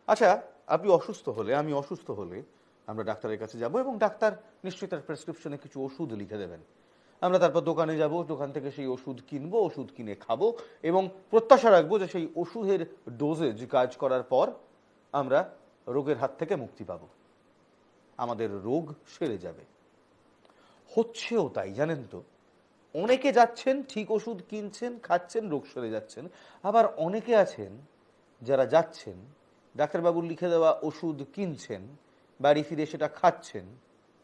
আচ্ছা, আপনি অসুস্থ হলে, আমি অসুস্থ হলে আমরা ডাক্তারের কাছে যাব এবং ডাক্তার নিশ্চয়ই তার প্রেসক্রিপশনে কিছু ওষুধ লিখে দেবেন। আমরা তারপর দোকানে যাব, দোকান থেকে সেই ওষুধ কিনবো, ওষুধ কিনে খাবো এবং প্রত্যাশা রাখবো যে সেই ওষুধের ডোজেজ কাজ করার পর আমরা রোগের হাত থেকে মুক্তি পাবো, আমাদের রোগ সেরে যাবে। হচ্ছেও তাই, জানেন তো। অনেকে যাচ্ছেন, ঠিক ওষুধ কিনছেন, খাচ্ছেন, রোগ সেরে যাচ্ছেন। আবার অনেকে আছেন যারা যাচ্ছেন, ডাক্তারবাবুর লিখে দেওয়া ওষুধ কিনছেন, বাড়ি ফিরে সেটা খাচ্ছেন,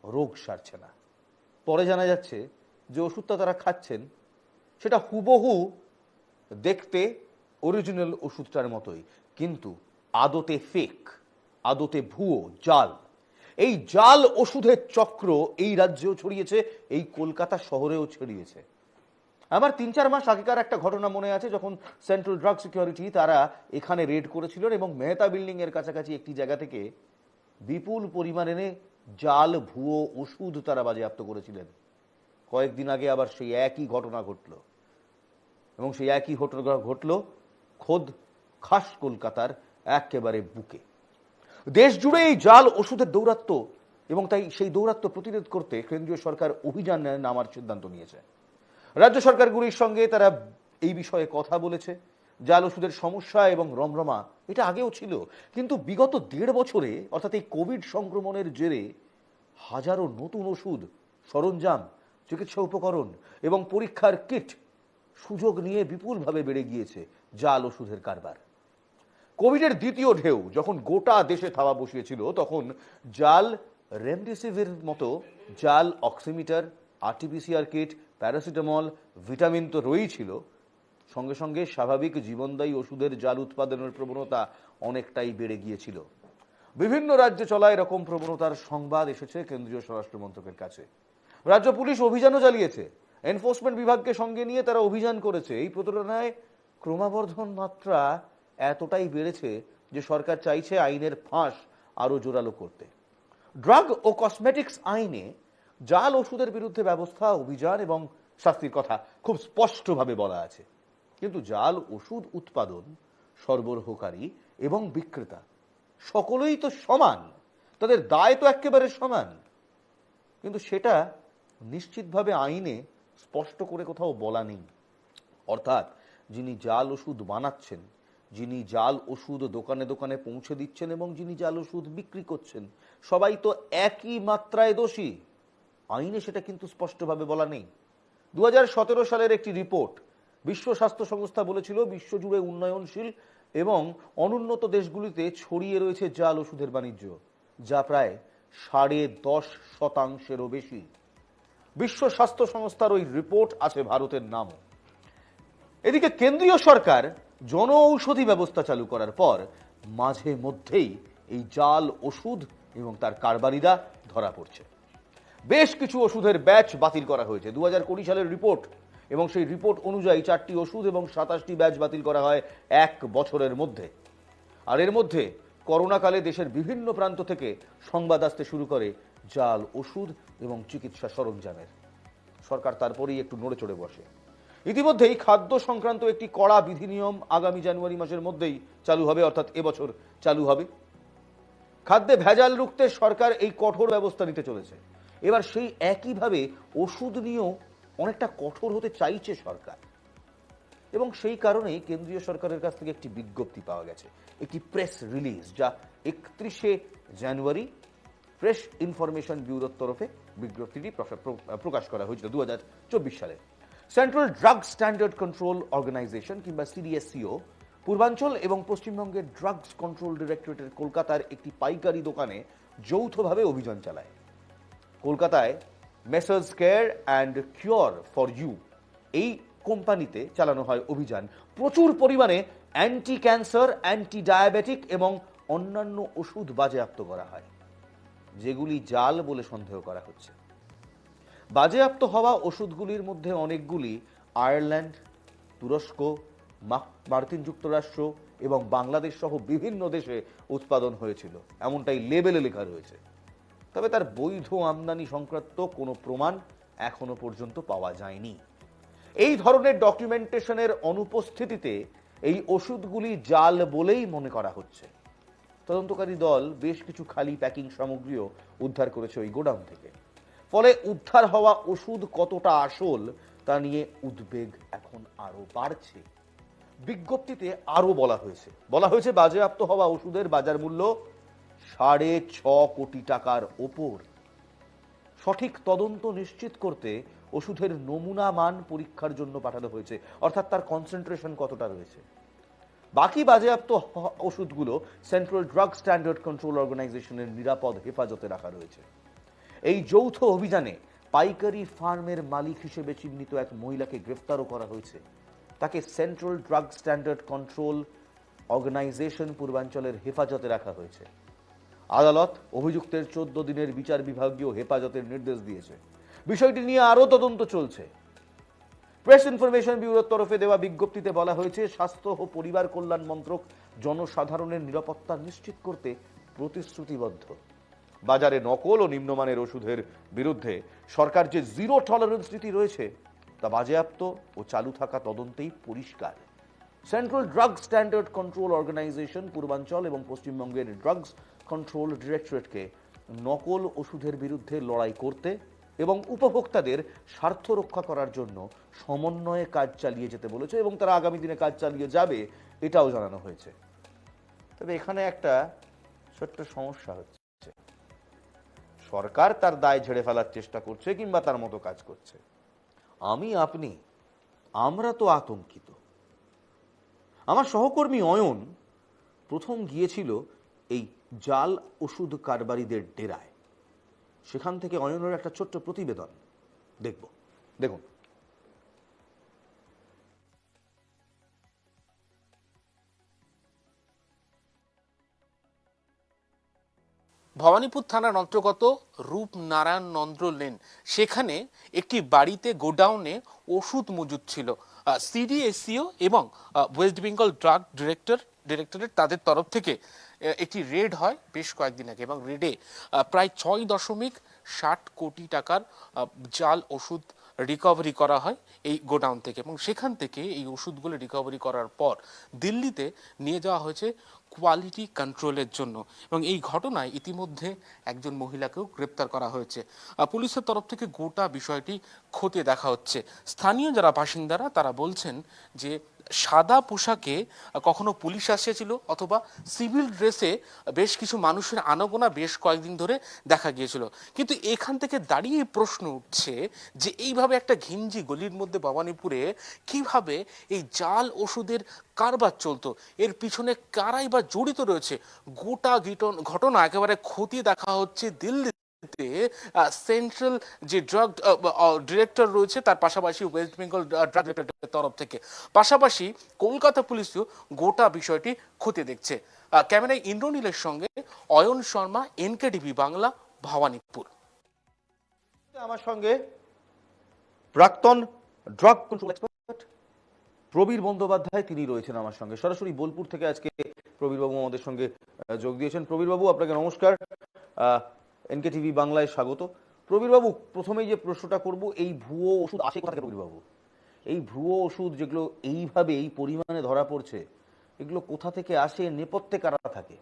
রোগ সারছে না। পরে জানা যাচ্ছে যে ওষুধটা তারা খাচ্ছেন সেটা হুবহু দেখতে অরিজিনাল ওষুধটার মতোই, কিন্তু আদতে ফেক, আদতে ভুয়ো, জাল। এই জাল ওষুধের চক্র এই রাজ্যেও ছড়িয়েছে, এই কলকাতা শহরেও ছড়িয়েছে। আমার ৩-৪ মাস আগেকার একটা ঘটনা মনে আছে, যখন সেন্ট্রাল ড্রাগ সিকিউরিটি তারা এখানে রেড করেছিলেন এবং মেহতা বিল্ডিং এর কাছাকাছি একটি জায়গা থেকে বিপুল পরিমাণে জাল ভুয়ো ওষুধ তারা বাজেয়াপ্ত করেছিলেন। কয়েকদিন আগে আবার সেই একই ঘটনা ঘটল এবং সেই একই ঘটনা ঘটল খোদ খাস কলকাতার একেবারে বুকে। দেশ জুড়ে এই জাল ওষুধের দৌরাত্ম্য, এবং তাই সেই দৌরাত্ম্য প্রতিরোধ করতে কেন্দ্রীয় সরকার অভিযান নামার সিদ্ধান্ত নিয়েছে। রাজ্য সরকারগুলির সঙ্গে তারা এই বিষয়ে কথা বলেছে। জাল ওষুধের সমস্যা এবং রমরমা এটা আগেও ছিল, কিন্তু বিগত ১.৫ বছরে, অর্থাৎ এই কোভিড সংক্রমণের জেরে হাজারো নতুন ওষুধ, সরঞ্জাম, চিকিৎসা উপকরণ এবং পরীক্ষার কিট সুযোগ নিয়ে বিপুলভাবে বেড়ে গিয়েছে জাল ওষুধের কারবার। কোভিডের দ্বিতীয় ঢেউ যখন গোটা দেশে থাবা বসিয়েছিল, তখন জাল রেমডেসিভির মতো জাল oximeter, RTPCR kit, paracetamol, vitamin তো রয়েছিল, সঙ্গে সঙ্গে স্বাভাবিক জীবনদায়ী ওষুধের জাল উৎপাদনের প্রবণতা অনেকটাই বেড়ে গিয়েছিল। বিভিন্ন রাজ্যে চলা এরকম প্রবণতার সংবাদ এসেছে কেন্দ্রীয় স্বরাষ্ট্র মন্ত্রকের কাছে। রাজ্য পুলিশ অভিযানও চালিয়েছে, এনফোর্সমেন্ট বিভাগকে সঙ্গে নিয়ে তারা অভিযান করেছে। এই প্রতারণায় ক্রমবর্ধমান মাত্রা এতটাই বেড়েছে যে সরকার চাইছে আইনের ফাঁস আরো জোরালো করতে। ড্রাগ ও কসমেটিক্স আইনে জাল ওষুধের বিরুদ্ধে ব্যবস্থা, অভিযান এবং শাস্তির কথা খুব স্পষ্টভাবে বলা আছে, কিন্তু জাল ওষুধ উৎপাদন, সরবরাহকারী এবং বিক্রেতা সকলেই তো সমান, তাদের দায় তো একেবারে সমান, কিন্তু সেটা নিশ্চিতভাবে আইনে স্পষ্ট করে কোথাও বলা নেই। অর্থাৎ যিনি জাল ওষুধ বানাচ্ছেন, যিনি জাল ওষুধ দোকানে দোকানে পৌঁছে দিচ্ছেন এবং যিনি জাল ওষুধ বিক্রি করছেন, সবাই তো একই মাত্রায় দোষী। আইনে সেটা কিন্তু স্পষ্টভাবে বলা নেই। ২০১৭ সালের একটি রিপোর্ট, বিশ্ব স্বাস্থ্য সংস্থা বলেছিল বিশ্বজুড়ে উন্নয়নশীল এবং অনুন্নত দেশগুলিতে ছড়িয়ে রয়েছে জাল ওষুধের বাণিজ্য, যা প্রায় 10.৫%-এরও বেশি। বিশ্ব স্বাস্থ্য সংস্থার ওই রিপোর্ট আছে ভারতের নামও। এদিকে কেন্দ্রীয় সরকার জন ঔষধি ব্যবস্থা চালু করার পর মাঝে মধ্যেই এই জাল ওষুধ এবং তার কারবারিরা ধরা পড়ছে। বেশ কিছু ওষুধের ব্যাচ বাতিল করা হয়েছে। ২০২০ সালের রিপোর্ট, এবং সেই রিপোর্ট অনুযায়ী 4টি ওষুধ এবং 27টি ব্যাচ বাতিল করা হয় 1 বছরের মধ্যে। আর এর মধ্যে করোনাকালে দেশের বিভিন্ন প্রান্ত থেকে সংবাদ আসতে শুরু করে জাল ওষুধ এবং চিকিৎসা সরঞ্জামের। সরকার তারপরেই একটু নড়ে চড়ে বসে। ইতিমধ্যেই খাদ্য সংক্রান্ত একটি কড়া বিধিনিয়ম আগামী জানুয়ারি মাসের মধ্যেই চালু হবে, অর্থাৎ এবছর চালু হবে। খাদ্যে ভেজাল রুখতে সরকার এই কঠোর ব্যবস্থা নিতে চলেছে। এবার সেই একইভাবে ওষুধ নিয়েও অনেকটা কঠোর হতে চাইছে সরকার, এবং সেই কারণেই কেন্দ্রীয় সরকারের কাছ থেকে একটি বিজ্ঞপ্তি পাওয়া গেছে, একটি প্রেস রিলিজ, যা 31শে জানুয়ারি প্রেস ইনফরমেশন ব্যুরোর তরফে বিজ্ঞপ্তিটি প্রকাশ করা হয়েছিল 2024 সালে। Central drug standard control organisation কিংবা সিডিএসসিও পূর্বাঞ্চল এবং পশ্চিমবঙ্গের ড্রাগস কন্ট্রোল ডিরেক্টরেটের কলকাতার একটি পাইকারি দোকানে যৌথভাবে অভিযান চালায়। কলকাতায় messrs care and cure for you এই কোম্পানিতে চালানো হয় অভিযান। প্রচুর পরিমাণে অ্যান্টি ক্যান্সার, অ্যান্টি ডায়াবেটিক এবং অন্যান্য ওষুধ বাজেয়াপ্ত করা হয়, যেগুলি জাল বলে সন্দেহ করা হচ্ছে। বাজেয়াপ্ত হওয়া ওষুধগুলির মধ্যে অনেকগুলি আয়ারল্যান্ড, তুরস্ক, মার্কিন যুক্তরাষ্ট্র এবং বাংলাদেশ সহ বিভিন্ন দেশে উৎপাদন হয়েছিল, এমনটাই লেবেলে লেখা রয়েছে। তবে তার বৈধ আমদানি সংক্রান্ত কোনো প্রমাণ এখনো পর্যন্ত পাওয়া যায়নি। এই ধরনের ডকুমেন্টেশনের অনুপস্থিতিতে এই ওষুধগুলি জাল বলেই মনে করা হচ্ছে। তদন্তকারী দল বেশ কিছু খালি প্যাকিং সামগ্রীও উদ্ধার করেছে ওই গোডাউন থেকে। ফলে উদ্ধার হওয়া ওষুধ কতটা আসল তা নিয়ে উদ্বেগ এখন আরো বাড়ছে। বিজ্ঞপ্তিতে আরো বলা হয়েছে বাজেয়াপ্ত হওয়া ওষুধের বাজার মূল্য 6.5 কোটি টাকার ওপর। সঠিক তদন্ত নিশ্চিত করতে ওষুধের নমুনা মান পরীক্ষার জন্য পাঠানো হয়েছে, অর্থাৎ তার কনসেন্ট্রেশন কতটা রয়েছে। বাকি বাজেয়াপ্ত ওষুধগুলো সেন্ট্রাল ড্রাগ স্ট্যান্ডার্ড কন্ট্রোল অর্গানাইজেশনের নিরাপদ হেফাজতে রাখা রয়েছে। এই যৌথ অভিযানে পাইকারি ফার্মের মালিক হিসেবে চিহ্নিত এক মহিলাকে গ্রেফতারও করা হয়েছে। তাকে central drug standard control organisation পূর্বাঞ্চলের হেফাজতে রাখা হয়েছে। আদালত অভিযুক্তের 14 দিনের বিচার বিভাগীয় হেফাজতের নির্দেশ দিয়েছে। বিষয়টি নিয়ে আরো তদন্ত চলছে। প্রেস ইনফরমেশন ব্যুরোর তরফে দেওয়া বিজ্ঞপ্তিতে বলা হয়েছে, স্বাস্থ্য ও পরিবার কল্যাণ মন্ত্রক জনসাধারণের নিরাপত্তা নিশ্চিত করতে প্রতিশ্রুতিবদ্ধ। বাজারে নকল ও নিম্নমানের ওষুধের বিরুদ্ধে সরকার যে জিরো টলারেন্স নীতি রয়েছে তা বাজেয়াপ্ত ও চালু থাকা তদন্তেই পরিষ্কার। Central drug standard control organisation পূর্বাঞ্চল এবং পশ্চিমবঙ্গের ড্রাগস কন্ট্রোল ডিরেক্টরেটকে নকল ওষুধের বিরুদ্ধে লড়াই করতে এবং উপভোক্তাদের স্বার্থ রক্ষা করার জন্য সমন্বয়ে কাজ চালিয়ে যেতে বলেছে এবং তারা আগামী দিনে কাজ চালিয়ে যাবে, এটাও জানানো হয়েছে। তবে এখানে একটা ছোট্ট সমস্যা হচ্ছে, সরকার তার দায় ঝেড়ে ফেলার চেষ্টা করছে কিংবা তার মতো কাজ করছে। আপনি আমরা তো আতঙ্কিত। আমার সহকর্মী অয়ন প্রথম গিয়েছিল এই জাল ওষুধ কারবারিদের ডেরায়। সেখান থেকে অয়নের একটা ছোট্ট প্রতিবেদন দেখুন। ভবানীপুর থানার অন্তর্গত রূপনারায়ণ নন্দ্র লেন, সেখানে একটি বাড়িতে গোডাউনে ওষুধ মজুদ ছিল। সিডিএসিও এবং ওয়েস্ট বেঙ্গল ড্রাগ ডিরেক্টরেট তাদের তরফ থেকে একটি রেড হয় বেশ কয়েকদিন আগে, এবং রেডে প্রায় 6.60 কোটি টাকার জাল ওষুধ রিকভারি করা হয় এই গোডাউন থেকে, এবং সেখান থেকে এই ওষুধগুলো রিকভারি করার পর দিল্লিতে নিয়ে যাওয়া হয়েছে কোয়ালিটি কন্ট্রোলের জন্য, এবং এই ঘটনায় ইতিমধ্যে একজন মহিলাকেও গ্রেপ্তার করা হয়েছে। পুলিশের তরফ থেকে গোটা বিষয়টি খতিয়ে দেখা হচ্ছে। স্থানীয় যারা বাসিন্দারা তারা বলছেন যে সাদা পোশাকে কখনো পুলিশ আসিয়াছিল অথবা সিভিল ড্রেসে বেশ কিছু মানুষের আনাগোনা বেশ কয়েকদিন ধরে দেখা গিয়েছিল, কিন্তু এখান থেকে দাঁড়িয়ে প্রশ্ন উঠছে যে এইভাবে একটা ঘিঞ্জি গলির মধ্যে ভবানীপুরে কিভাবে এই জাল ওষুধের কারবার চলতো, এর পিছনে কারাই বা জড়িত রয়েছে। গোটা ঘটনা একেবারে খতিয়ে দেখা হচ্ছে দিল্লি সেন্ট্রাল যে ড্রাগ ডিরেক্টর রয়েছে তার পাশাপাশি ওয়েস্ট বেঙ্গল ড্রাগ ডিরেক্টরের তরফ থেকে, পাশাপাশি কলকাতা পুলিশও গোটা বিষয়টি খতিয়ে দেখছে। ক্যামেরায় ইন্দ্রনীলের সঙ্গে অয়ন শর্মা, এনকেটিভি বাংলা, ভবানীপুর। আমার সঙ্গে প্রাক্তন drug control expert Prabir Bandyopadhyay, তিনি রয়েছেন আমার সঙ্গে সরাসরি বোলপুর থেকে। আজকে প্রবীর বাবু আমাদের সঙ্গে যোগ দিয়েছেন। প্রবীর বাবু, আপনাকে নমস্কার, এনকেটিভি বাংলায় স্বাগত। প্রবীর বাবু, প্রথমেই যে প্রশ্নটা করব, এই ভুয়ো ওষুধ আসে কোথা থেকে প্রবীর বাবু? এই ভুয়ো ওষুধ যেগুলো এইভাবে এই পরিমাণে ধরা পড়ছে, এগুলো কোথা থেকে আসে, নেপথ্যে কারা থাকে?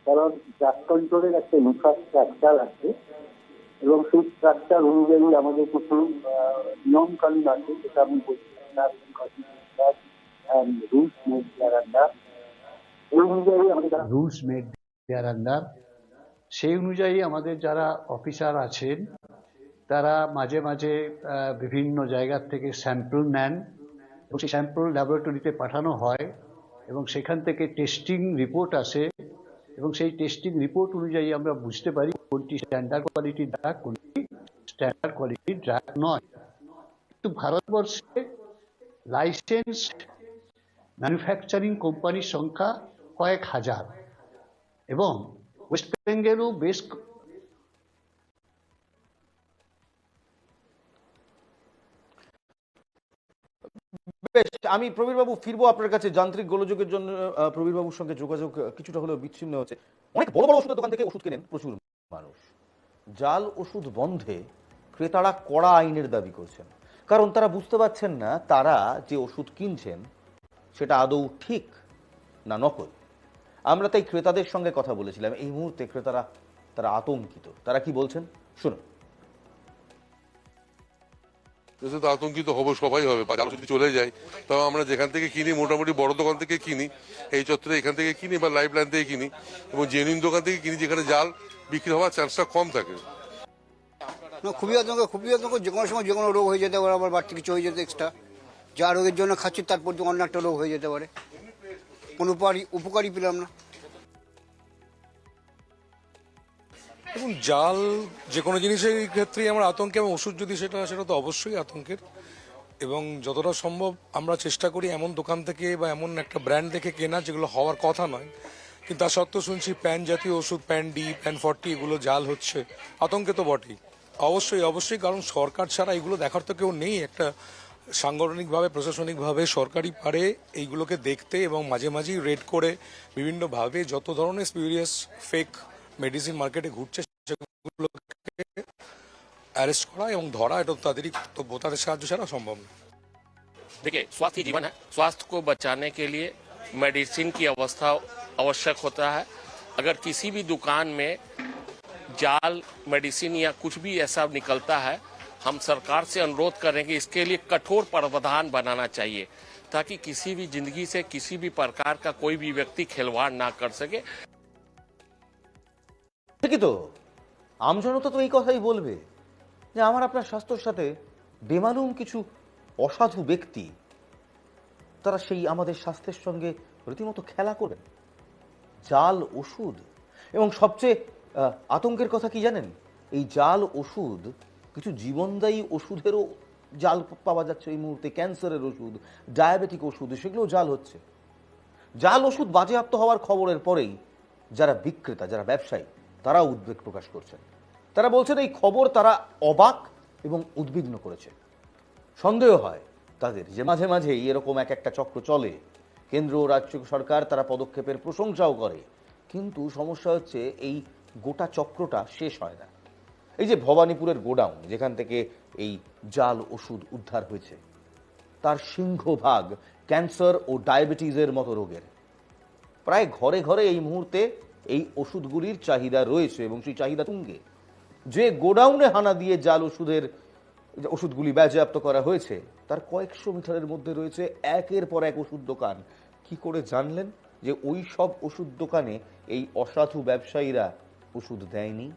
কারণ ড্রাগ কন্ট্রোলের একটা ইনফ্রাস্ট্রাকচার আছে এবং সেই স্ট্রাকচার অনুযায়ী আমাদের কিছু নিয়ম কানুন আছে, যেটা আমি বলছি রুলস মেড দেয়ার আন্ডার। এই অনুযায়ী আমাদের রুলস মেড দেয়ার আন্ডার সেই অনুযায়ী আমাদের যারা অফিসার আছেন তারা মাঝে মাঝে বিভিন্ন জায়গার থেকে স্যাম্পল নেন এবং সেই স্যাম্পল ল্যাবরেটরিতে পাঠানো হয় এবং সেখান থেকে টেস্টিং রিপোর্ট আসে এবং সেই টেস্টিং রিপোর্ট অনুযায়ী আমরা বুঝতে পারি কোনটি স্ট্যান্ডার্ড কোয়ালিটির ড্রাগ, কোনটি স্ট্যান্ডার্ড কোয়ালিটির ড্রাগ নয়। কিন্তু ভারতবর্ষে লাইসেন্স ম্যানুফ্যাকচারিং কোম্পানির সংখ্যা কয়েক হাজার এবং ওয়েস্ট বেঙ্গলেও বেশ আমি প্রবীর বাবু ফিরবো আপনার কাছে। যান্ত্রিক গোলযোগের জন্য প্রবীর বাবুর সঙ্গে যোগাযোগ কিছুটা হলেও বিচ্ছিন্ন হচ্ছে। অনেক বড় বড় ওষুধের দোকান থেকে ওষুধ কেনেন প্রচুর মানুষ। জাল ওষুধ বন্ধে ক্রেতারা কড়া আইনের দাবি করছেন, কারণ তারা বুঝতে পারছেন না তারা যে ওষুধ কিনছেন সেটা আদৌ ঠিক না নকল। আমরা তাই ক্রেতাদের সঙ্গে কথা বলেছিলাম। এই মুহূর্তে ক্রেতারা তারা আতঙ্কিত। তারা কি বলছেন শুনুন। তো আতঙ্কিত হবো, সবাই হবে। বাজার যদি চলে যায়, তবে আমরা যেখান থেকে কিনি মোটামুটি বড় দোকান থেকে কিনি, এই চত্বরে এখান থেকে কিনি বা লাইফ লাইন থেকে কিনি, এবং জেনুইন দোকান থেকে কিনি যেখানে জাল বিক্রি হওয়ার চান্সটা কম থাকে। না, খুবই আতঙ্ক। যে কোনো সময় যে কোনো রোগ হয়ে যেতে পারে, আবার বাড়তি কিছু হয়ে যেতে এক্সট্রা। যা রোগের জন্য খাচ্ছি তারপর অন্য একটা রোগ হয়ে যেতে পারে, কোনো উপকারই পেলাম না। দেখুন, জাল যে কোনো জিনিসের ক্ষেত্রেই আমার আতঙ্কে, এবং ওষুধ যদি সেটা তো অবশ্যই আতঙ্কের। এবং যতটা সম্ভব আমরা চেষ্টা করি এমন দোকান থেকে বা এমন একটা ব্র্যান্ড দেখে কেনা যেগুলো হওয়ার কথা নয়, কিন্তু তা সত্ত্বেও শুনছি প্যান জাতীয় ওষুধ, প্যান ডি, প্যান 40 এগুলো জাল হচ্ছে, আতঙ্কে তো বটেই। অবশ্যই, কারণ সরকার ছাড়া এগুলো দেখার তো কেউ নেই। একটা সাংগঠনিকভাবে, প্রশাসনিকভাবে সরকারই পারে এইগুলোকে দেখতে এবং মাঝে মাঝেই রেড করে বিভিন্নভাবে যত ধরনের স্পিউরিয়াস ফেক মেডিসিন মার্কেটে ঘুরছে সেগুলোকে অ্যারেস্ট করা এবং ধরা। এটা তাদেরই কর্তব্য, তাদের সাহায্য ছাড়া সম্ভব না। देखिए, स्वास्थ्य ही जीवन है। स्वास्थ्य को बचाने के लिए मेडिसिन की अवस्था आवश्यक होता है। अगर किसी भी दुकान में जाल मेडिसिन या कुछ भी ऐसा निकलता है, हम सरकार से अनुरोध करेंगे इसके लिए कठोर प्रावधान बनाना चाहिए, ताकि किसी भी जिंदगी से किसी भी प्रकार का कोई भी व्यक्ति खिलवाड़ ना कर सके। ঠিকই তো, আমজনতা তো এই কথাই বলবে যে আমার আপনার স্বাস্থ্যের সাথে বেমালুম কিছু অসাধু ব্যক্তি তারা সেই আমাদের স্বাস্থ্যের সঙ্গে রীতিমতো খেলা করেন। জাল ওষুধ, এবং সবচেয়ে আতঙ্কের কথা কি জানেন, এই জাল ওষুধ কিছু জীবনদায়ী ওষুধেরও জাল পাওয়া যাচ্ছে এই মুহূর্তে। ক্যান্সারের ওষুধ, ডায়াবেটিক ওষুধ, সেগুলো জাল হচ্ছে। জাল ওষুধ বাজেয়াপ্ত হওয়ার খবরের পরেই যারা বিক্রেতা, যারা ব্যবসায়ী, তারা উদ্বেগ প্রকাশ করছেন। তারা বলছেন এই খবর তারা অবাক এবং উদ্বিগ্ন করেছে। সন্দেহ হয় তাদের যে মাঝে মাঝেই এরকম একটা চক্র চলে। কেন্দ্র ও রাজ্য সরকার তারা পদক্ষেপের প্রশংসাও করে, কিন্তু সমস্যা হচ্ছে এই গোটা চক্রটা শেষ হয় না। এই যে ভবানীপুরের গোডাউন যেখান থেকে এই জাল ওষুধ উদ্ধার হয়েছে, তার সিংহভাগ ক্যান্সার ও ডায়াবেটিসের মতো রোগের। প্রায় ঘরে ঘরে এই মুহূর্তে এই ওষুধগুলির চাহিদা রয়েছে এবং সেই চাহিদা তুঙ্গে। যে গোডাউনে হানা দিয়ে জাল ওষুধগুলি বাজেয়াপ্ত করা হয়েছে তার কয়েকশো মিটারের মধ্যে রয়েছে একের পর এক ওষুধ দোকান। কি করে জানলেন যে ওই সব ওষুধ দোকানে এই অসাধু ব্যবসায়ীরা ওষুধ দেয়নি?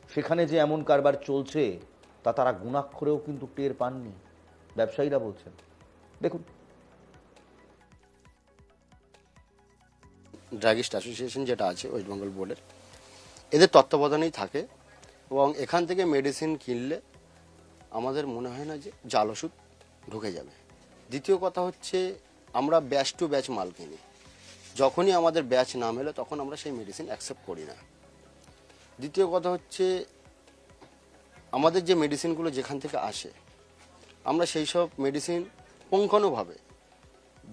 সেখানে যে এমন কারবার চলছে তা তারা গুণাক্ষরেও কিন্তু টের পাননি, ব্যবসায়ীরা বলছেন। দেখুন। ড্রাগিস্ট অ্যাসোসিয়েশন যেটা আছে ওয়েস্ট বেঙ্গল বোর্ডের, এদের তত্ত্বাবধানেই থাকে, এবং এখান থেকে মেডিসিন কিনলে আমাদের মনে হয় না যে জাল ওষুধ ঢুকে যাবে। দ্বিতীয় কথা হচ্ছে, আমরা ব্যাচ টু ব্যাচ মাল কিনি। যখনই আমাদের ব্যাচ না মেলে তখন আমরা সেই মেডিসিন অ্যাকসেপ্ট করি না। দ্বিতীয় কথা হচ্ছে, আমাদের যে মেডিসিনগুলো যেখান থেকে আসে, আমরা সেই সব মেডিসিন পুঙ্খানুভাবে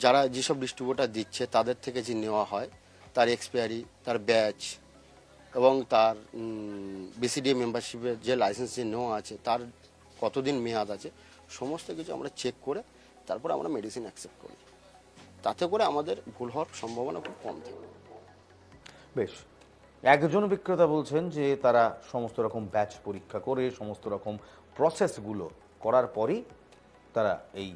যারা যেসব ডিস্ট্রিবিউটার দিচ্ছে তাদের থেকে যে নেওয়া হয়, তার এক্সপায়ারি, তার ব্যাচ এবং তার বিসিডিএ মেম্বারশিপের যে লাইসেন্স যে নেওয়া আছে তার কতদিন মেয়াদ আছে, সমস্ত কিছু আমরা চেক করে তারপর আমরা মেডিসিন অ্যাকসেপ্ট করি। তাতে করে আমাদের ভুল হওয়ার সম্ভাবনা খুব কম থাকে। বেশ, একজন বিক্রেতা বলছেন যে তারা সমস্ত রকম ব্যাচ পরীক্ষা করে সমস্ত রকম প্রসেসগুলো করার পরই তারা এই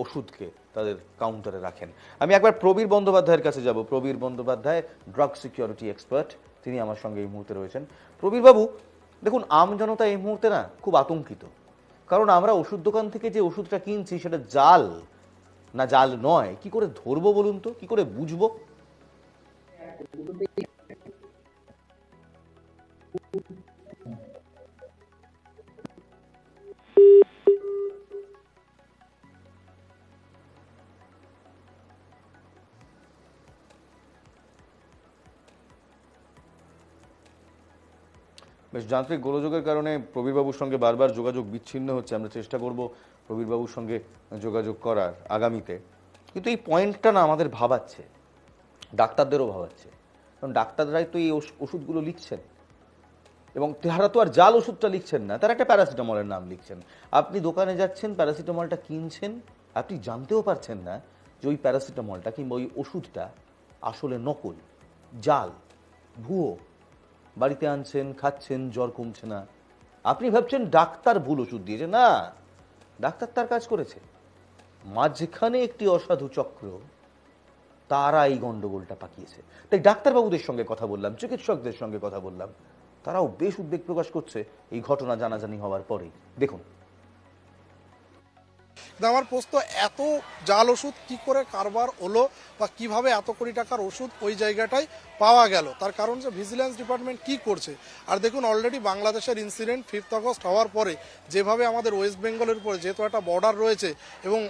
ওষুধকে তাদের কাউন্টারে রাখেন। আমি একবার প্রবীর বন্দ্যোপাধ্যায়ের কাছে যাব। Prabir Bandyopadhyay drug security expert, তিনি আমার সঙ্গে এই মুহূর্তে রয়েছেন। প্রবীর বাবু, দেখুন, আমজনতা এই মুহূর্তে না খুব আতঙ্কিত, কারণ আমরা ওষুধ দোকান থেকে যে ওষুধটা কিনছি সেটা জাল না জাল নয় কি করে ধরবো বলুন তো, কি করে বুঝবো? বেশ, যান্ত্রিক গোলযোগের কারণে প্রবীরবাবুর সঙ্গে বারবার যোগাযোগ বিচ্ছিন্ন হচ্ছে। আমরা চেষ্টা করব প্রবীরবাবুর সঙ্গে যোগাযোগ করার আগামীতে, কিন্তু এই পয়েন্টটা না আমাদের ভাবাচ্ছে, ডাক্তারদেরও ভাবাচ্ছে, কারণ ডাক্তাররাই তো এই ওষুধগুলো লিখছেন। এবং তারা তো আর জাল ওষুধটা লিখছেন না, তারা একটা প্যারাসিটামলের নাম লিখছেন। আপনি দোকানে যাচ্ছেন, প্যারাসিটামলটা কিনছেন, আপনি জানতেও পারছেন না যে ওই প্যারাসিটামলটা কিংবা ওই ওষুধটা আসলে নকল, জাল, ভুয়ো। বাড়িতে আনছেন, খাচ্ছেন, জ্বর কমছে না, আপনি ভাবছেন ডাক্তার ভুল ওষুধ দিয়েছে। না, ডাক্তার তার কাজ করেছে, মাঝখানে একটি অসাধু চক্র তারা এই গন্ডগোলটা পাকিয়েছে। তাই ডাক্তারবাবুদের সঙ্গে কথা বললাম, চিকিৎসকদের সঙ্গে কথা বললাম, তারাও বেশ উদ্বেগ প্রকাশ করছে এই ঘটনা জানাজানি হওয়ার পরেই। দেখুন, কিন্তু আমার প্রশ্ন, এত জাল ওষুধ কি করে কারবার হলো বা কিভাবে এত কোটি টাকার ওষুধ ওই জায়গাটায় পাওয়া গেল? তার কারণ যে ভিজিলেন্স ডিপার্টমেন্ট কি করছে। আর দেখুন, অলরেডি বাংলাদেশের ইনসিডেন্ট 5th আগস্ট হওয়ার পরে যেভাবে আমাদের ওয়েস্ট বেঙ্গলের উপরে যেহেতু একটা বর্ডার রয়েছে এবং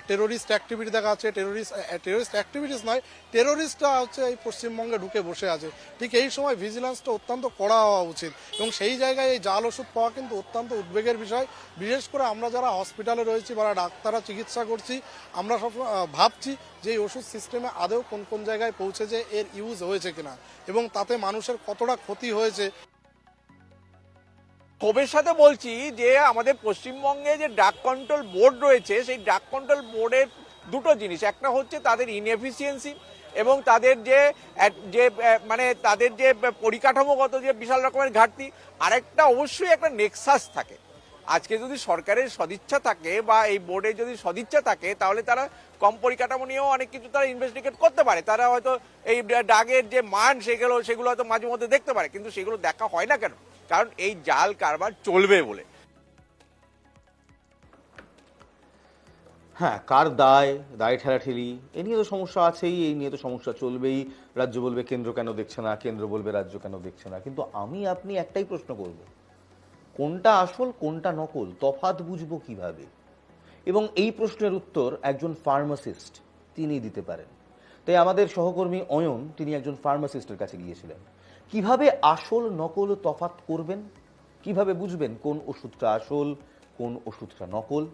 টেরোরিস্ট অ্যাক্টিভিটি দেখা যাচ্ছে, টেরোরিস্ট অ্যাক্টিভিটিস নয়, টেরোরিস্টরা হচ্ছে এই পশ্চিমবঙ্গে ঢুকে বসে আছে। ঠিক এই সময় ভিজিলেন্সটা অত্যন্ত কড়া হওয়া উচিত এবং সেই জায়গায় এই জাল ওষুধ পাওয়া কিন্তু অত্যন্ত উদ্বেগের বিষয়। বিশেষ করে আমরা যারা হসপিটালে রয়েছি বা ডাক্তাররা চিকিৎসা করছি, আমরা সব ভাবছি যে এই ওষুধ সিস্টেমে আদৌ কোন কোন জায়গায় পৌঁছেছে, এর ইউজ হয়েছে কিনা এবং তাতে মানুষের কতটা ক্ষতি হয়েছে। ক্ষোভের সাথে বলছি যে আমাদের পশ্চিমবঙ্গে যে ড্রাগ কন্ট্রোল বোর্ড রয়েছে, সেই ড্রাগ কন্ট্রোল বোর্ডের দুটো জিনিস, একটা হচ্ছে তাদের ইনএফিসিয়েন্সি এবং তাদের যে মানে তাদের যে পরিকাঠামোগত যে বিশাল রকমের ঘাটতি, আরেকটা অবশ্যই একটা নেক্সাস থাকে। আজকে যদি সরকারের সদিচ্ছা থাকে বা এই বোর্ডের যদি সদিচ্ছা থাকে, তাহলে তারা কম পরিকাঠামো নিয়েও অনেক কিছু তারা ইনভেস্টিগেট করতে পারে। তারা হয়তো এই ড্রাগের যে মান সেগুলো হয়তো মাঝে মধ্যে দেখতে পারে, কিন্তু সেগুলো দেখা হয় না কেন? কারণ এই জাল কারবার চলবে বলে। হ্যাঁ, কার দায়, দায় ঠেলাঠেলি, এ নিয়ে তো সমস্যা আছেই, এই নিয়ে তো সমস্যা চলবেই। রাজ্য বলবে কেন্দ্র কেন দেখছে না, কেন্দ্র বলবে রাজ্য কেন দেখছে না। কিন্তু আমি আপনি একটাই প্রশ্ন করব, কোনটা আসল কোনটা নকল তফাৎ বুঝবো কিভাবে? এবং এই প্রশ্নের উত্তর একজন ফার্মাসিস্ট তিনি দিতে পারেন। তাই আমাদের সহকর্মী অয়ন, তিনি একজন ফার্মাসিস্টের কাছে গিয়েছিলেন। কিভাবে আসল নকল তফাৎ করবেন, কিভাবে বুঝবেন কোন ওষুধটা আসল কোন ওষুধটা নকল?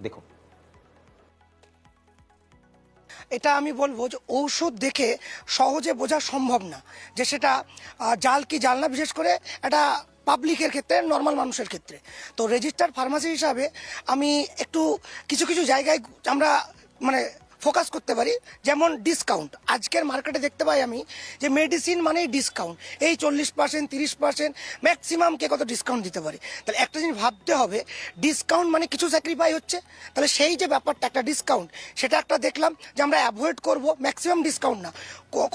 দেখুন, এটা আমি বলবো যে ঔষধ দেখে সহজে বোঝা সম্ভব না যে সেটা জাল কি জাল না, বিশেষ করে এটা পাবলিকের ক্ষেত্রে, নর্মাল মানুষের ক্ষেত্রে। তো রেজিস্টার্ড ফার্মাসি হিসাবে আমি একটু কিছু কিছু জায়গায় আমরা মানে ফোকাস করতে পারি। যেমন ডিসকাউন্ট, আজকের মার্কেটে দেখতে পাই আমি যে মেডিসিন মানেই ডিসকাউন্ট, এই 40%, 30%, ম্যাক্সিমাম কে কত ডিসকাউন্ট দিতে পারে। তাহলে একটা জিনিস ভাবতে হবে, ডিসকাউন্ট মানে কিছু স্যাক্রিফাই হচ্ছে। তাহলে সেই যে ব্যাপারটা একটা ডিসকাউন্ট, সেটা একটা দেখলাম যে আমরা অ্যাভয়েড করব, ম্যাক্সিমাম ডিসকাউন্ট না,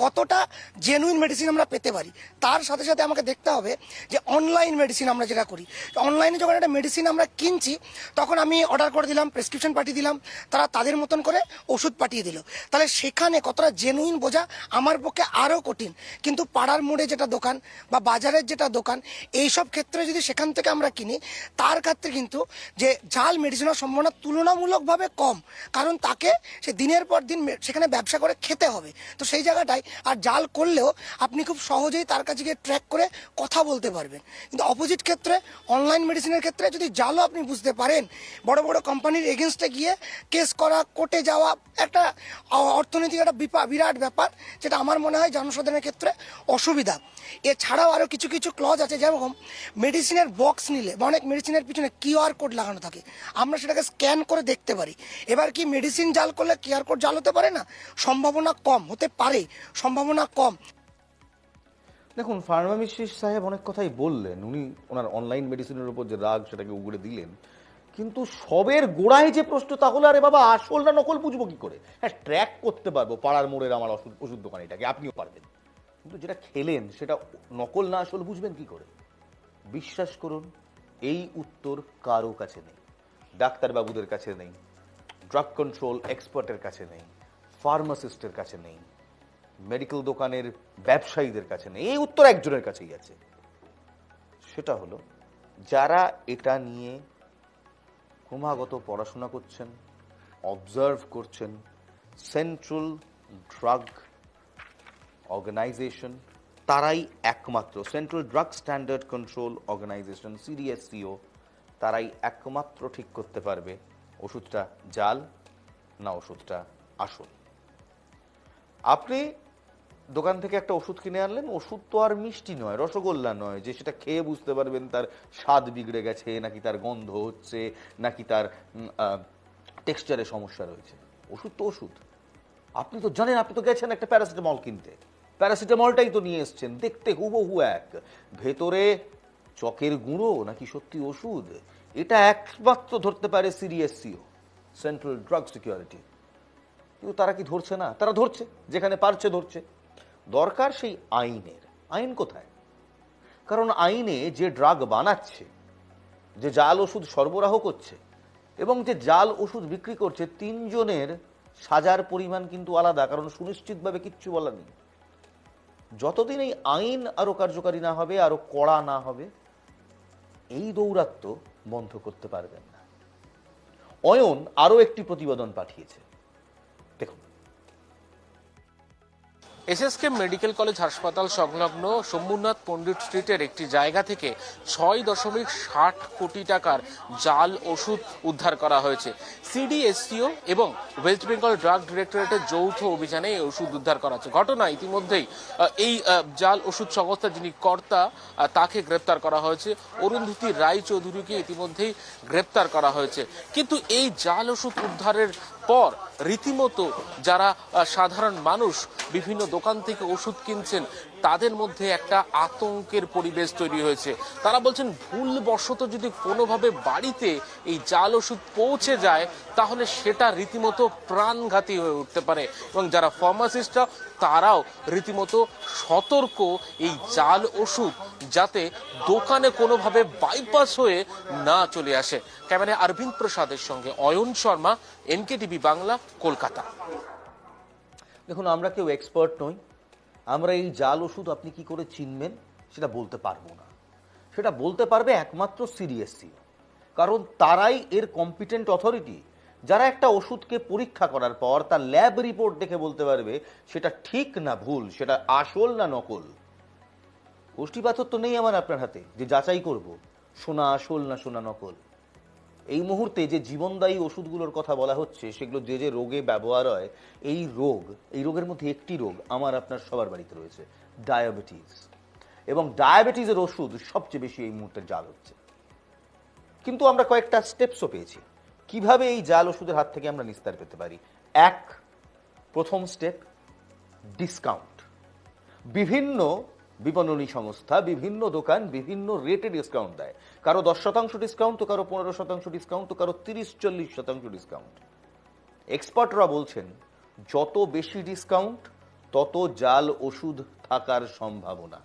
কতটা জেনুইন মেডিসিন আমরা পেতে পারি। তার সাথে সাথে আমাকে দেখতে হবে যে অনলাইন মেডিসিন আমরা যেটা করি, অনলাইনে যখন একটা মেডিসিন আমরা কিনছি, তখন আমি অর্ডার করে দিলাম, প্রেসক্রিপশন পাঠিয়ে দিলাম, তারা তাদের মতন করে ওষুধ পাঠিয়ে দিল। তাহলে সেখানে কতটা জেনুইন বোঝা আমার পক্ষে আরও কঠিন। কিন্তু পাড়ার মোড়ে যেটা দোকান বা বাজারের যেটা দোকান, এইসব ক্ষেত্রে যদি সেখান থেকে আমরা কিনি, তার ক্ষেত্রে কিন্তু যে জাল মেডিসিনের সম্ভাবনা তুলনামূলকভাবে কম, কারণ তাকে সে দিনের পর দিন সেখানে ব্যবসা করে খেতে হবে। তো সেই জায়গাটায় আর জাল করলেও আপনি খুব সহজেই তার কাছে গিয়ে ট্র্যাক করে কথা বলতে পারবেন। কিন্তু অপোজিট ক্ষেত্রে, অনলাইন মেডিসিনের ক্ষেত্রে যদি জালও আপনি বুঝতে পারেন, বড় বড় কোম্পানির এগেনস্টে গিয়ে কেস করা, কোর্টে যাওয়া, একটা অর্থনৈতিক একটা বিরাট ব্যাপার, যেটা আমার মনে হয় জনসাধারণের ক্ষেত্রে অসুবিধা। এছাড়াও আরও কিছু কিছু ক্লজ আছে, যেরকম মেডিসিনের বক্স নিলে বা অনেক মেডিসিনের পিছনে কিউআর কোড লাগানো থাকে, আমরা সেটাকে স্ক্যান করে দেখতে পারি। এবার কি মেডিসিন জাল করলে কিউআর কোড জাল হতে পারে না? সম্ভাবনা কম, হতে পারে, সম্ভাবনা কম। দেখুন, ফার্মাসিস্ট সাহেব অনেক কথাই বললেন, উনি ওনার অনলাইন মেডিসিনের উপর যে রাগ সেটাকে উগড়ে দিলেন। কিন্তু সবের গোড়ায় যে প্রশ্ন, তাহলে আরে বাবা আসল না নকল বুঝবো কি করে? হ্যাঁ, ট্র্যাক করতে পারবো পাড়ার মোড়ের আমার ওষুধ দোকান, এটাকে আপনিও পারবেন, কিন্তু যেটা খেলেন সেটা নকল না আসল বুঝবেন কি করে? বিশ্বাস করুন, এই উত্তর কারো কাছে নেই, ডাক্তারবাবুদের কাছে নেই, ড্রাগ কন্ট্রোল এক্সপার্টের কাছে নেই, ফার্মাসিস্টের কাছে নেই, মেডিকেল দোকানের ব্যবসায়ীদের কাছে নেই। এই উত্তর একজনের কাছেই আছে, সেটা হলো যারা এটা নিয়ে ক্রমাগত পড়াশোনা করছেন, অবজার্ভ করছেন। সেন্ট্রাল ড্রাগ অর্গানাইজেশন, তারাই একমাত্র, central drug standard control organisation, CDSCO, তারাই একমাত্র ঠিক করতে পারবে ওষুধটা জাল না ওষুধটা আসল। আপনি দোকান থেকে একটা ওষুধ কিনে আনলেন, ওষুধ তো আর মিষ্টি নয়, রসগোল্লা নয় যে সেটা খেয়ে বুঝতে পারবেন তার স্বাদ বিগড়ে গেছে, নাকি তার গন্ধ হচ্ছে, নাকি তার টেক্সচারে সমস্যা রয়েছে। ওষুধ তো ওষুধ। আপনি তো জানেন, আপনি তো গেছেন একটা প্যারাসিটামল কিনতে, প্যারাসিটামলটাই তো নিয়ে এসছেন, দেখতে হুবহু এক, ভেতরে চকের গুঁড়ো নাকি সত্যি ওষুধ, এটা একমাত্র ধরতে পারে সিডিএসসিও, সেন্ট্রাল ড্রাগ সিকিউরিটি। কিন্তু তারা কি ধরছে না? তারা ধরছে, যেখানে পারছে ধরছে। দরকার সেই আইনের। আইন কোথায়? কারণ আইনে যে ড্রাগ বানাচ্ছে, যে জাল ওষুধ সরবরাহ করছে এবং যে জাল ওষুধ বিক্রি করছে, তিনজনের সাজার পরিমাণ কিন্তু আলাদা, কারণ সুনিশ্চিতভাবে কিচ্ছু বলা নেই। যতদিন এই আইন আরো কার্যকারী না হবে, আরো কড়া না হবে, এই দৌরাত্ম্য বন্ধ করতে পারবেন না। অয়ন আরো একটি প্রতিবেদন পাঠিয়েছে, দেখুন। এসএসকে মেডিকেল কলেজ হাসপাতাল সংলগ্ন শম্ভুনাথ পণ্ডিত স্ট্রিটের একটি জায়গা থেকে ৬.৬০ কোটি টাকার জাল ওষুধ উদ্ধার করা হয়েছে। সিডিএসসিও এবং ওয়েস্ট বেঙ্গল ড্রাগ ডিরেক্টরেটের যৌথ অভিযানে এই ওষুধ উদ্ধার করা হয়েছে। ঘটনা ইতিমধ্যেই এই জাল ওষুধ সংস্থার যিনি কর্তা তাকে গ্রেপ্তার করা হয়েছে। অরুন্ধতী রায় চৌধুরীকে ইতিমধ্যেই গ্রেপ্তার করা হয়েছে। কিন্তু এই জাল ওষুধ উদ্ধারের পর রীতিমতো যারা সাধারণ মানুষ বিভিন্ন দোকান থেকে ওষুধ কিনছেন, তাদের মধ্যে একটা আতঙ্কের পরিবেশ তৈরি হয়েছে। তারা বলছেন ভুলবশত যদি কোনোভাবে বাড়িতে এই জাল ওষুধ পৌঁছে যায়, তাহলে সেটা রীতিমতো প্রাণঘাতী হয়ে উঠতে পারে। এবং যারা ফার্মাসিস্টরা, তারাও রীতিমতো সতর্ক এই জাল ওষুধ যাতে দোকানে কোনোভাবে বাইপাস হয়ে না চলে আসে। ক্যামেরায় অরবিন্দ প্রসাদের সঙ্গে অয়ন শর্মা, এনকেটিভি বাংলা, কলকাতা। দেখুন, আমরা কেউ এক্সপার্ট নই। আমরা এই জাল ওষুধ আপনি কি করে চিনবেন সেটা বলতে পারবো না। সেটা বলতে পারবে একমাত্র সিডিএসসি, কারণ তারাই এর কম্পিটেন্ট অথরিটি, যারা একটা ওষুধকে পরীক্ষা করার পর তার ল্যাব রিপোর্ট দেখে বলতে পারবে সেটা ঠিক না ভুল, সেটা আসল না নকল। গোষ্ঠীপাথর তো নেই আমার আপনার হাতে যে যাচাই করব সোনা আসল না সোনা নকল। এই মুহূর্তে যে জীবনদায়ী ওষুধগুলোর কথা বলা হচ্ছে, সেগুলো যে যে রোগে ব্যবহার হয়, এই রোগের মধ্যে একটি রোগ আমার আপনার সবার বাড়িতে রয়েছে, ডায়াবেটিস। এবং ডায়াবেটিসের ওষুধ সবচেয়ে বেশি এই মুহূর্তে জাল হচ্ছে। কিন্তু আমরা কয়েকটা স্টেপসও পেয়েছি কিভাবে এই জাল ওষুধের হাত থেকে আমরা নিস্তার পেতে পারি। প্রথম স্টেপ, ডিসকাউন্ট। বিভিন্ন বিপণনী সংস্থা, বিভিন্ন দোকান বিভিন্ন রেটে ডিসকাউন্ট দেয়। কারো 10% ডিসকাউন্ট, তো কারো 15% ডিসকাউন্ট, তো কারো 30-40% ডিসকাউন্ট। এক্সপার্টরা বলছেন যত বেশি ডিসকাউন্ট তত জাল ওষুধ থাকার সম্ভাবনা।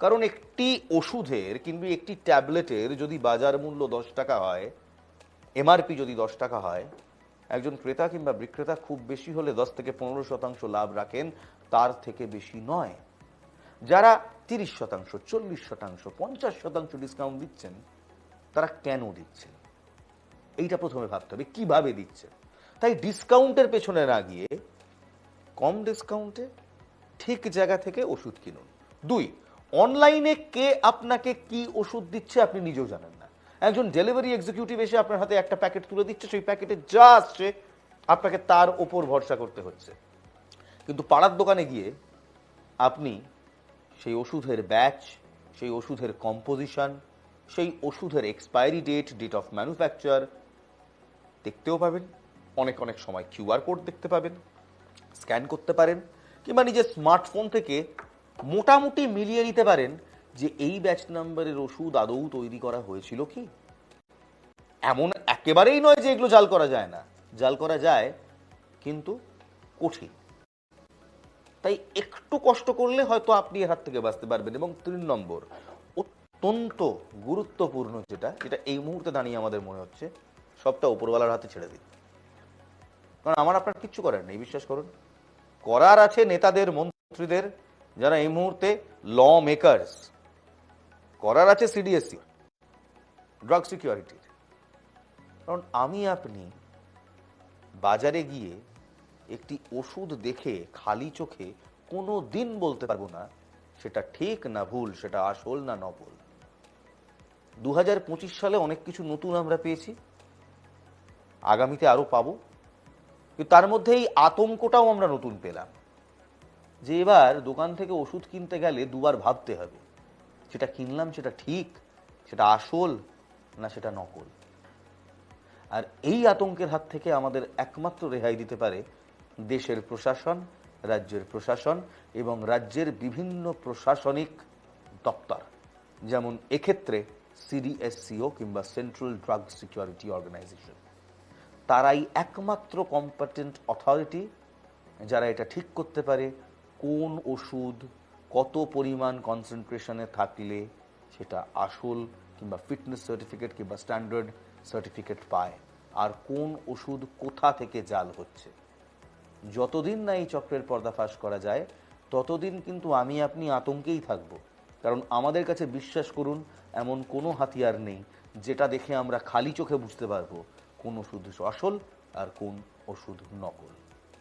কারণ একটি ওষুধের কিংবা একটি ট্যাবলেটের যদি বাজার মূল্য 10 টাকা হয়, এমআরপি যদি 10 টাকা হয়, একজন ক্রেতা কিংবা বিক্রেতা খুব বেশি হলে 10 থেকে 15% লাভ রাখেন, তার থেকে বেশি নয়। যারা 30%, 40%, 50% ডিসকাউন্ট দিচ্ছেন, তারা কেন দিচ্ছেন এইটা প্রথমে ভাবতে হবে, কিভাবে দিচ্ছেন। তাই ডিসকাউন্টের পেছনে না গিয়ে কম ডিসকাউন্টে ঠিক জায়গা থেকে ওষুধ কিনুন। 2, অনলাইনে কে আপনাকে কি ওষুধ দিচ্ছে আপনি নিজেও জানেন না। একজন ডেলিভারি এক্সিকিউটিভ এসে আপনার হাতে একটা প্যাকেট তুলে দিচ্ছে, সেই প্যাকেটে যা আসছে আপনাকে তার ওপর ভরসা করতে হচ্ছে। কিন্তু পাড়ার দোকানে গিয়ে আপনি সেই ওষুধের ব্যাচ, সেই ওষুধের কম্পোজিশন, সেই ওষুধের এক্সপায়ারি ডেট অফ ম্যানুফ্যাকচার দেখতেও পাবেন। অনেক সময় কিউআর কোড দেখতে পাবেন, স্ক্যান করতে পারেন, কিংবা নিজের স্মার্টফোন থেকে মোটামুটি মিলিয়ে নিতে পারেন যে এই ব্যাচ নাম্বারের ওষুধ আদৌ তৈরি করা হয়েছিল কি। এমন একেবারেই নয় যে এগুলো জাল করা যায় না, জাল করা যায়, কিন্তু কঠিন। তাই একটু কষ্ট করলে হয়তো আপনি এর হাত থেকে বাঁচতে পারবেন। এবং 3 নম্বর, অত্যন্ত গুরুত্বপূর্ণ, যেটা এই মুহূর্তে দাঁড়িয়ে আমাদের মনে হচ্ছে, সবটা উপরওয়ালার হাতে ছেড়ে দিন। কারণ আমার আপনার কিচ্ছু করার নেই, বিশ্বাস করুন। করার আছে নেতাদের, মন্ত্রীদের, যারা এই মুহূর্তে ল মেকার্স। করার আছে সিডিএসসি, ড্রাগ সিকিউরিটির। কারণ আমি আপনি বাজারে গিয়ে একটি ওষুধ দেখে খালি চোখে কোনো দিন বলতে পারবো না সেটা ঠিক না ভুল, সেটা আসল না নকল। 2025 সালে অনেক কিছু নতুন আমরা পেয়েছি, আগামীতে আরো পাবো, কিন্তু তার মধ্যে এই আতঙ্কটাও আমরা নতুন পেলাম। যে এবার দোকান থেকে ওষুধ কিনতে গেলে দুবার ভাবতে হবে সেটা কিনলাম সেটা ঠিক, সেটা আসল না সেটা নকল। আর এই আতঙ্কের হাত থেকে আমাদের একমাত্র রেহাই দিতে পারে দেশের প্রশাসন, রাজ্যের প্রশাসন এবং রাজ্যের বিভিন্ন প্রশাসনিক দপ্তর, যেমন এক্ষেত্রে সিডিএসসিও কিংবা সেন্ট্রাল ড্রাগ সিকিউরিটি অর্গানাইজেশন। তারাই একমাত্র কম্পিটেন্ট অথরিটি যারা এটা ঠিক করতে পারে কোন ওষুধ কত পরিমাণ কনসেন্ট্রেশনে থাকলে সেটা আসল কিংবা ফিটনেস সার্টিফিকেট কিংবা স্ট্যান্ডার্ড সার্টিফিকেট পায়, আর কোন ওষুধ কোথা থেকে জাল হচ্ছে। যতদিন না এই চক্রের পর্দাফাশ করা যায় ততদিন কিন্তু আমি আপনি আতঙ্কেই থাকব, কারণ আমাদের কাছে বিশ্বাস করুন এমন কোনো হাতিয়ার নেই যেটা দেখে আমরা খালি চোখে বুঝতে পারবো কোন ওষুধ আসল আর কোন ওষুধ নকল।